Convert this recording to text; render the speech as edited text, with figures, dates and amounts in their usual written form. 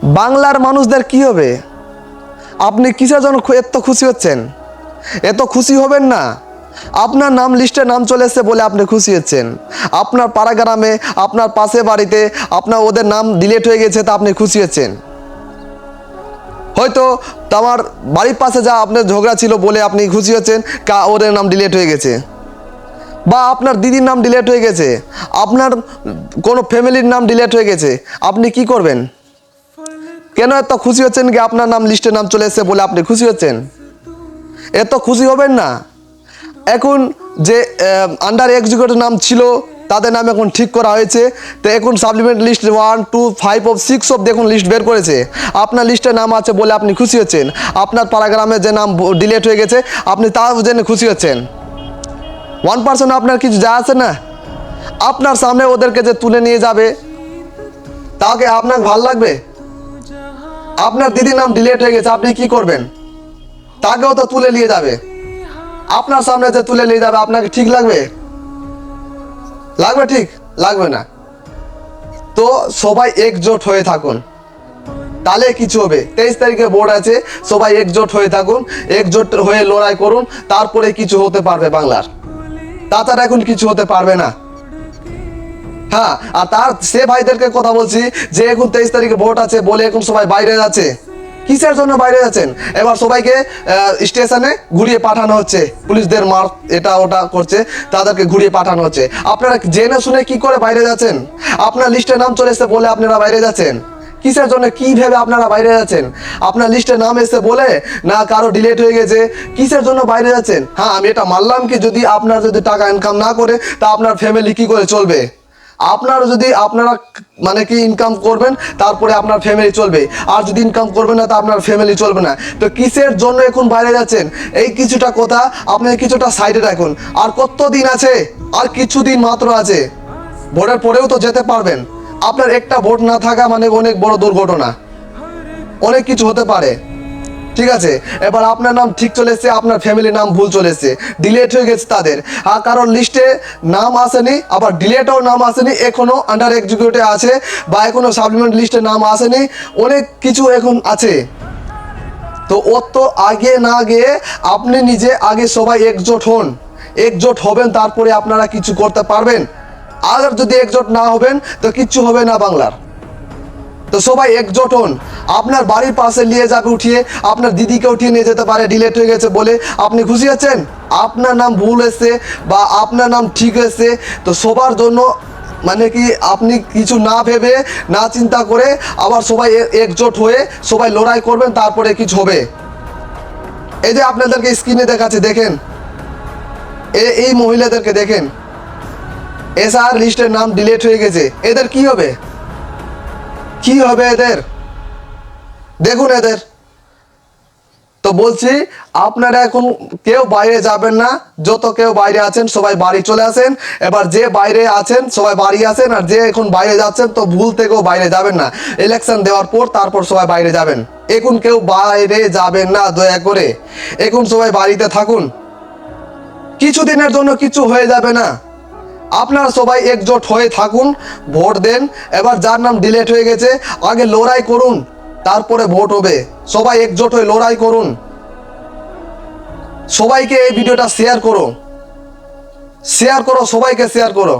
বাংলার মানুষদের কি হবে? আপনি কিসের জন্য এত খুশি হচ্ছেন? এত খুশি হবেন না। আপনার নাম লিস্টে নাম চলে এসেছে বলে আপনি খুশি হচ্ছেন। আপনার পাড়া গ্রামে, আপনার পাশে বাড়িতে আপনার ওদের নাম ডিলিট হয়ে গেছে, তা আপনি খুশি হচ্ছেন। হয়তো আমার বাড়ির পাশে যা আপনার ঝগড়া ছিল বলে আপনি খুশি হচ্ছেন ওদের নাম ডিলিট হয়ে গেছে, বা আপনার দিদির নাম ডিলিট হয়ে গেছে, আপনার কোনো ফ্যামিলির নাম ডিলিট হয়ে গেছে। আপনি কি করবেন? কেন এত খুশি হচ্ছেন কি আপনার নাম লিস্টে নাম চলে এসেছে বলে আপনি খুশি হচ্ছেন? এত খুশি হবেন না। এখন যে আন্ডার এক্সিকিউটিভ নাম ছিল তাদের নাম এখন ঠিক করা হয়েছে। তো এখন সাপ্লিমেন্ট লিস্ট 1, 2, 5 অফ 6 অফ দেখুন লিস্ট বের করেছে। আপনার লিস্টে নাম আছে বলে আপনি খুশি হচ্ছেন। আপনার পাড়াগ্রামে যে নাম ডিলিট হয়ে গেছে আপনি তাও জেনে খুশি হচ্ছেন। 1% আপনার কিছু যা আছে না। আপনার সামনে ওদেরকে যে তুলে নিয়ে যাবে তাকে আপনার ভালো লাগবে? আপনার দিদির নাম ডিলিট হয়ে গেছে, আপনি কি করবেন? তাকেও তো তুলে নিয়ে যাবে। আপনার সামনে যে তুলে নিয়ে যাবে আপনাকে ঠিক লাগবে? লাগবে? ঠিক লাগবে না। তো সবাই একজোট হয়ে থাকুন, তাহলে কিছু হবে। 23 তারিখে ভোট আছে, সবাই একজোট হয়ে থাকুন, একজোট হয়ে লড়াই করুন, তারপরে কিছু হতে পারবে বাংলার। তাছাড়া এখন কিছু হতে পারবে না। হ্যাঁ, আর তার সে ভাইদেরকে কথা বলছি যে এখন 23 তারিখে ভোট আছে বলে এখন সবাই বাইরে যাচ্ছে। কিসের জন্য বাইরে যাচ্ছেন? এবার সবাইকে স্টেশনে ঘুরিয়ে পাঠানো হচ্ছে, পুলিশদের মার এটা ওটা করছে, তাদেরকে ঘুরিয়ে পাঠানো হচ্ছে। আপনারা জেনে শুনে কি করে বাইরে যাচ্ছেন? আপনার লিস্টে নাম চলে এসেছে বলে আপনারা বাইরে যাচ্ছেন। কিসের জন্য, কি ভেবে আপনারা বাইরে যাচ্ছেন? আপনার লিস্টে নাম এসে বলে না কারো ডিলিট হয়ে গেছে, কিসের জন্য বাইরে যাচ্ছেন? হ্যাঁ, আমি এটা মানলাম কি যদি আপনার যদি টাকা ইনকাম না করে তা আপনার ফ্যামিলি কি করে চলবে? আপনারা যদি আপনারা মানে কি ইনকাম করবেন তারপরে আপনার ফ্যামিলি চলবে, আর যদি ইনকাম করবেন না তা আপনার ফ্যামিলি চলবে না। তো কিসের জন্য এখন বাইরে যাচ্ছেন? এই কিছুটা কথা আপনি কিছুটা সাইডে রাখুন। আর কত দিন আছে? আর কিছুদিন মাত্র আছে। ভোটের পরেও তো যেতে পারবেন। আপনার একটা ভোট না থাকা মানে অনেক বড় দুর্ঘটনা, অনেক কিছু হতে পারে। ঠিক আছে, এবার আপনার নাম ঠিক চলে এসেছে, আপনার ফ্যামিলির নাম ভুল চলে এসেছে, ডিলেট হয়ে গেছে তাদের। আর কারোর লিস্টে নাম আসেনি, আবার ডিলেটও নাম আসেনি, এখনো আন্ডার এক্সিকিউটিভ আছে, বা এখনো সাপ্লিমেন্ট লিস্টে নাম আসেনি, অনেক কিছু এখন আছে। তো অত আগে না গিয়ে আপনি নিজে আগে সবাই একজোট হন, একজোট হবেন তারপরে আপনারা কিছু করতে পারবেন। আর যদি একজোট না হবেন তো কিচ্ছু হবে না বাংলার। তো সবাই একজোট হন। আপনার বাড়ির পাশে নিয়ে যাবে উঠিয়ে, আপনার দিদিকে উঠিয়ে নিয়ে যেতে পারে ডিলেট হয়ে গেছে বলে আপনি খুশি আছেন? আপনার নাম ভুল এসছে বা আপনার নাম ঠিক হয়েছে, তো সবার জন্য মানে কি আপনি কিছু না ভেবে না চিন্তা করে আবার সবাই একজোট হয়ে সবাই লড়াই করবেন, তারপরে কিছু হবে। এই যে আপনাদেরকে স্ক্রিনে দেখাচ্ছে, দেখেন এই মহিলাদেরকে দেখেন, এসআর লিস্টের নাম ডিলিট হয়ে গেছে। এদের কি হবে? কি হবে এদের? দেখুন এদের। তো বলছি আপনারা এখন কেউ বাইরে যাবেন না, যত কেউ বাইরে আছেন সবাই বাড়ি চলে আসেন। এবার যে বাইরে আছেন সবাই বাড়ি আসেন, আর যে এখন বাইরে যাচ্ছেন তো ভুল থেকেও বাইরে যাবেন না। ইলেকশন দেওয়ার পর তারপর সবাই বাইরে যাবেন। এখন কেউ বাইরে যাবেন না দয়া করে, এখন সবাই বাড়িতে থাকুন। কিছুদিনের জন্য কিছু হয়ে যাবে না। আপনারা সবাই একজোট হয়ে থাকুন, ভোট দেন। এবার যার নাম ডিলিট হয়ে গেছে আগে লড়াই করুন, তারপরে ভোট হবে। সবাই একজোট হয়ে লড়াই করুন। সবাইকে এই ভিডিওটা শেয়ার করো, শেয়ার করো, সবাইকে শেয়ার করো।